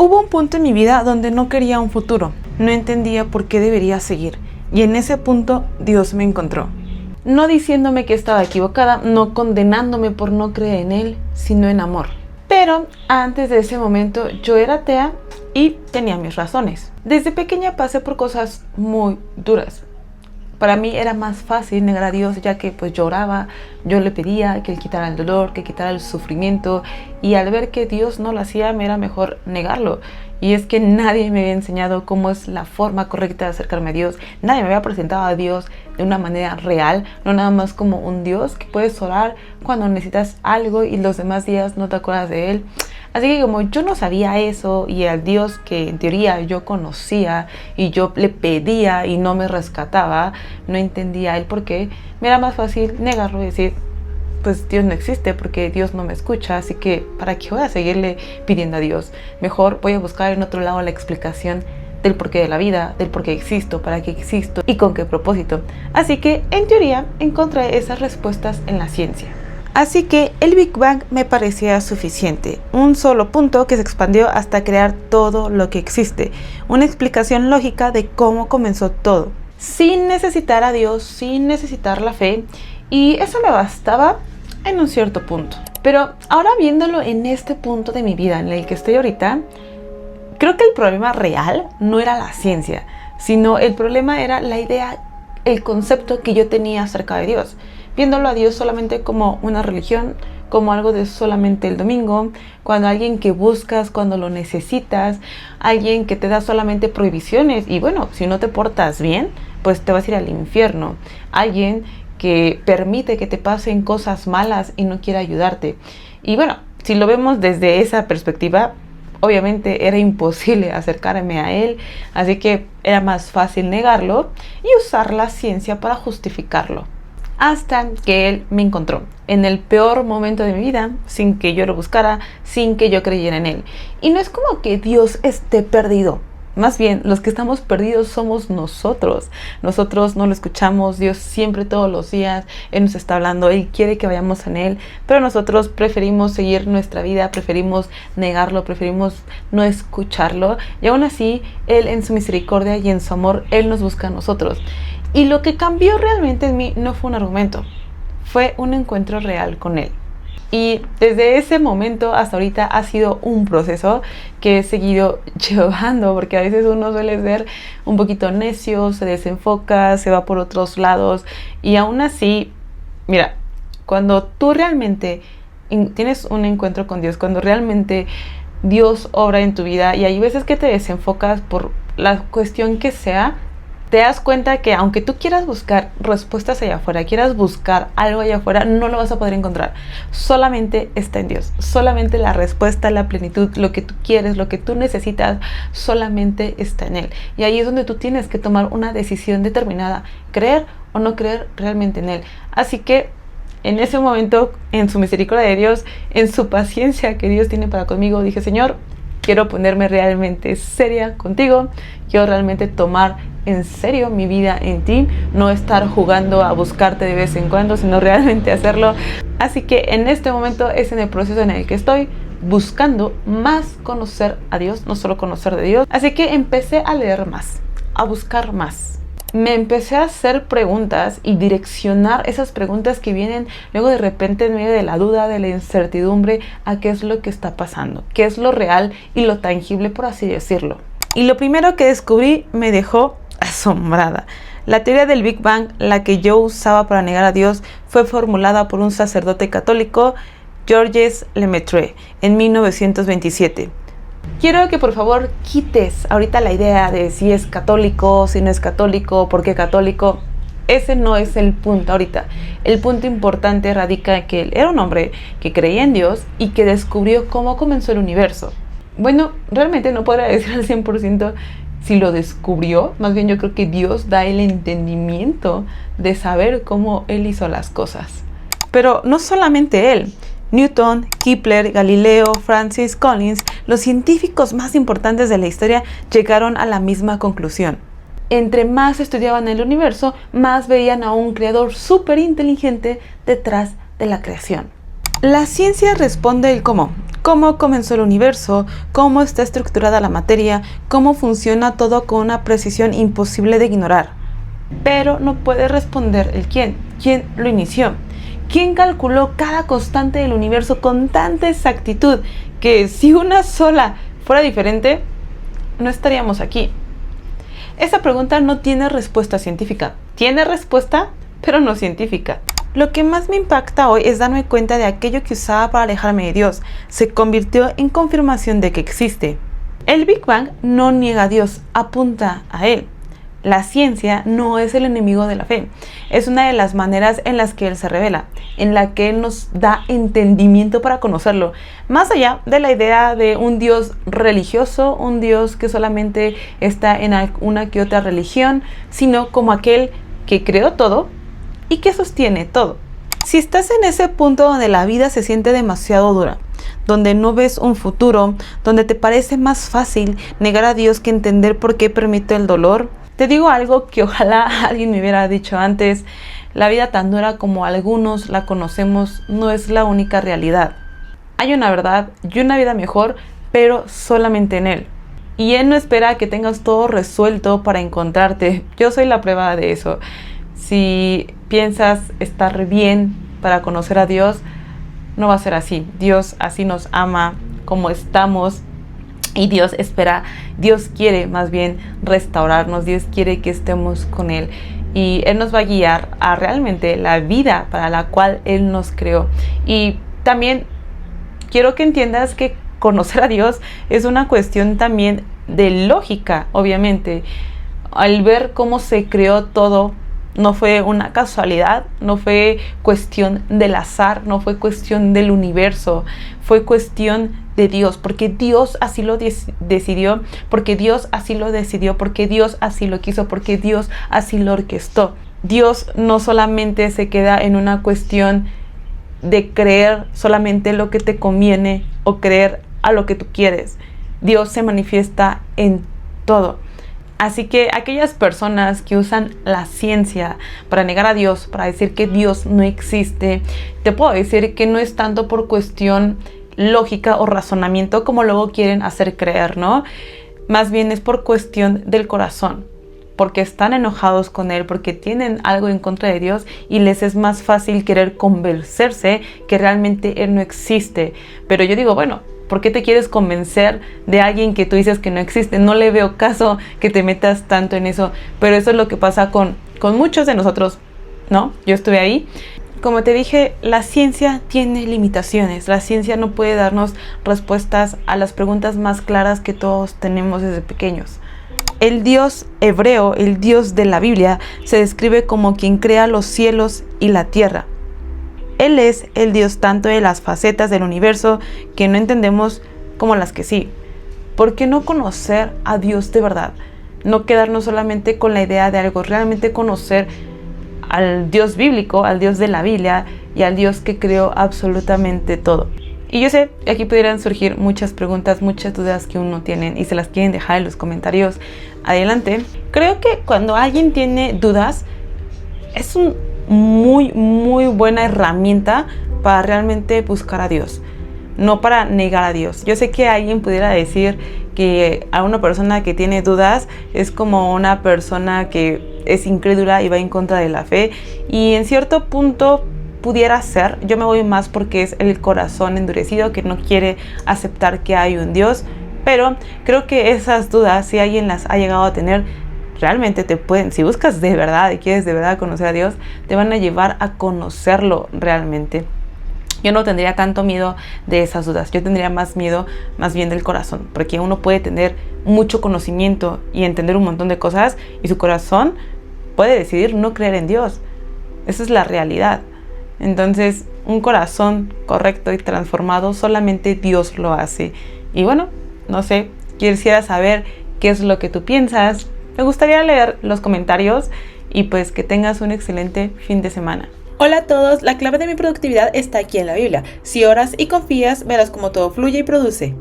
Hubo un punto en mi vida donde no quería un futuro, no entendía por qué debería seguir, y en ese punto Dios me encontró. No diciéndome que estaba equivocada, no condenándome por no creer en Él, sino en amor. Pero antes de ese momento yo era atea y tenía mis razones. Desde pequeña pasé por cosas muy duras. Para mí era más fácil negar a Dios, ya que pues lloraba, yo le pedía que Él quitara el dolor, que quitara el sufrimiento, y al ver que Dios no lo hacía me era mejor negarlo. Y es que nadie me había enseñado cómo es la forma correcta de acercarme a Dios, nadie me había presentado a Dios de una manera real, no nada más como un Dios que puedes orar cuando necesitas algo y los demás días no te acuerdas de Él. Así que como yo no sabía eso, y al Dios que en teoría yo conocía y yo le pedía y no me rescataba, no entendía el por qué, me era más fácil negarlo y decir, pues Dios no existe porque Dios no me escucha, así que ¿para qué voy a seguirle pidiendo a Dios? Mejor voy a buscar en otro lado la explicación del porqué de la vida, del por qué existo, para qué existo y con qué propósito. Así que en teoría encontré esas respuestas en la ciencia. Así que el Big Bang me parecía suficiente, un solo punto que se expandió hasta crear todo lo que existe, una explicación lógica de cómo comenzó todo, sin necesitar a Dios, sin necesitar la fe, y eso me bastaba en un cierto punto. Pero ahora viéndolo en este punto de mi vida en el que estoy ahorita, creo que el problema real no era la ciencia, sino el problema era la idea, el concepto que yo tenía acerca de Dios. Viéndolo a Dios solamente como una religión, como algo de solamente el domingo, cuando alguien que buscas cuando lo necesitas, alguien que te da solamente prohibiciones y bueno, si no te portas bien, pues te vas a ir al infierno, alguien que permite que te pasen cosas malas y no quiere ayudarte. Y bueno, si lo vemos desde esa perspectiva, obviamente era imposible acercarme a Él, así que era más fácil negarlo y usar la ciencia para justificarlo. Hasta que Él me encontró en el peor momento de mi vida, sin que yo lo buscara, sin que yo creyera en Él. Y no es como que Dios esté perdido. Más bien, los que estamos perdidos somos nosotros. Nosotros no lo escuchamos. Dios siempre, todos los días, Él nos está hablando. Él quiere que vayamos en Él. Pero nosotros preferimos seguir nuestra vida, preferimos negarlo, preferimos no escucharlo. Y aún así, Él en su misericordia y en su amor, Él nos busca a nosotros. Y lo que cambió realmente en mí no fue un argumento, fue un encuentro real con Él. Y desde ese momento hasta ahorita ha sido un proceso que he seguido llevando, porque a veces uno suele ser un poquito necio, se desenfoca, se va por otros lados. Y aún así, mira, cuando tú realmente tienes un encuentro con Dios, cuando realmente Dios obra en tu vida, y hay veces que te desenfocas por la cuestión que sea, te das cuenta que aunque tú quieras buscar respuestas allá afuera, quieras buscar algo allá afuera, no lo vas a poder encontrar. Solamente está en Dios. Solamente la respuesta, la plenitud, lo que tú quieres, lo que tú necesitas, solamente está en Él. Y ahí es donde tú tienes que tomar una decisión determinada, creer o no creer realmente en Él. Así que en ese momento, en su misericordia de Dios, en su paciencia que Dios tiene para conmigo, dije, Señor, quiero ponerme realmente seria contigo, quiero realmente tomar en serio mi vida en ti, no estar jugando a buscarte de vez en cuando, sino realmente hacerlo. Así que en este momento es en el proceso en el que estoy buscando más conocer a Dios, no solo conocer de Dios. Así que empecé a leer más, a buscar más. Me empecé a hacer preguntas y direccionar esas preguntas que vienen luego de repente en medio de la duda, de la incertidumbre, a qué es lo que está pasando, qué es lo real y lo tangible, por así decirlo. Y lo primero que descubrí me dejó asombrada. La teoría del Big Bang, la que yo usaba para negar a Dios, fue formulada por un sacerdote católico, Georges Lemaitre, en 1927. Quiero que por favor quites ahorita la idea de si es católico, si no es católico, por qué católico. Ese no es el punto ahorita. El punto importante radica en que él era un hombre que creía en Dios y que descubrió cómo comenzó el universo. Bueno, realmente no podría decir al 100% si lo descubrió, más bien yo creo que Dios da el entendimiento de saber cómo Él hizo las cosas. Pero no solamente Él. Newton, Kepler, Galileo, Francis Collins, los científicos más importantes de la historia llegaron a la misma conclusión. Entre más estudiaban el universo, más veían a un creador súper inteligente detrás de la creación. La ciencia responde el cómo. Cómo comenzó el universo, cómo está estructurada la materia, cómo funciona todo con una precisión imposible de ignorar. Pero no puede responder el quién. ¿Quién lo inició? ¿Quién calculó cada constante del universo con tanta exactitud que si una sola fuera diferente, no estaríamos aquí? Esa pregunta no tiene respuesta científica. Tiene respuesta, pero no científica. Lo que más me impacta hoy es darme cuenta de aquello que usaba para alejarme de Dios se convirtió en confirmación de que existe. El Big Bang no niega a Dios, apunta a Él. La ciencia no es el enemigo de la fe, es una de las maneras en las que Él se revela, en la que Él nos da entendimiento para conocerlo, más allá de la idea de un Dios religioso, un Dios que solamente está en una que otra religión, sino como aquel que creó todo y que sostiene todo. Si estás en ese punto donde la vida se siente demasiado dura, donde no ves un futuro, donde te parece más fácil negar a Dios que entender por qué permite el dolor, te digo algo que ojalá alguien me hubiera dicho antes: la vida tan dura como algunos la conocemos no es la única realidad. Hay una verdad y una vida mejor, pero solamente en Él. Y Él no espera que tengas todo resuelto para encontrarte. Yo soy la prueba de eso. Si piensas estar bien para conocer a Dios, no va a ser así. Dios así nos ama como estamos. Y Dios espera, Dios quiere más bien restaurarnos, Dios quiere que estemos con Él. Y Él nos va a guiar a realmente la vida para la cual Él nos creó. Y también quiero que entiendas que conocer a Dios es una cuestión también de lógica, obviamente. Al ver cómo se creó todo, no fue una casualidad, no fue cuestión del azar, no fue cuestión del universo, fue cuestión de Dios, porque Dios así lo decidió, porque Dios así lo decidió, porque Dios así lo quiso, porque Dios así lo orquestó. Dios no solamente se queda en una cuestión de creer solamente lo que te conviene o creer a lo que tú quieres. Dios se manifiesta en todo. Así que aquellas personas que usan la ciencia para negar a Dios, para decir que Dios no existe, te puedo decir que no es tanto por cuestión lógica o razonamiento como luego quieren hacer creer, ¿no? Más bien es por cuestión del corazón, porque están enojados con Él, porque tienen algo en contra de Dios y les es más fácil querer convencerse que realmente Él no existe. Pero yo digo, bueno, ¿por qué te quieres convencer de alguien que tú dices que no existe? No le veo caso que te metas tanto en eso. Pero eso es lo que pasa con muchos de nosotros, ¿no? Yo estuve ahí. Como te dije, la ciencia tiene limitaciones. La ciencia no puede darnos respuestas a las preguntas más claras que todos tenemos desde pequeños. El Dios hebreo, el Dios de la Biblia, se describe como quien crea los cielos y la tierra. Él es el Dios tanto de las facetas del universo que no entendemos como las que sí. ¿Por qué no conocer a Dios de verdad? No quedarnos solamente con la idea de algo, realmente conocer al Dios bíblico, al Dios de la Biblia y al Dios que creó absolutamente todo. Y yo sé que aquí pudieran surgir muchas preguntas, muchas dudas que uno tiene y se las quieren dejar en los comentarios adelante. Creo que cuando alguien tiene dudas es un muy buena herramienta para realmente buscar a Dios, no para negar a Dios. Yo sé que alguien pudiera decir que a una persona que tiene dudas es como una persona que es incrédula y va en contra de la fe, y en cierto punto pudiera ser. Yo me voy más porque es el corazón endurecido que no quiere aceptar que hay un Dios, pero creo que esas dudas, si alguien las ha llegado a tener, realmente te pueden, si buscas de verdad y quieres de verdad conocer a Dios, te van a llevar a conocerlo realmente. Yo no tendría tanto miedo de esas dudas, yo tendría más miedo más bien del corazón, porque uno puede tener mucho conocimiento y entender un montón de cosas y su corazón puede decidir no creer en Dios. Esa es la realidad. Entonces, un corazón correcto y transformado solamente Dios lo hace. Y bueno, no sé, quisiera saber qué es lo que tú piensas. Me gustaría leer los comentarios y pues que tengas un excelente fin de semana. Hola a todos, la clave de mi productividad está aquí en la Biblia. Si oras y confías, verás cómo todo fluye y produce.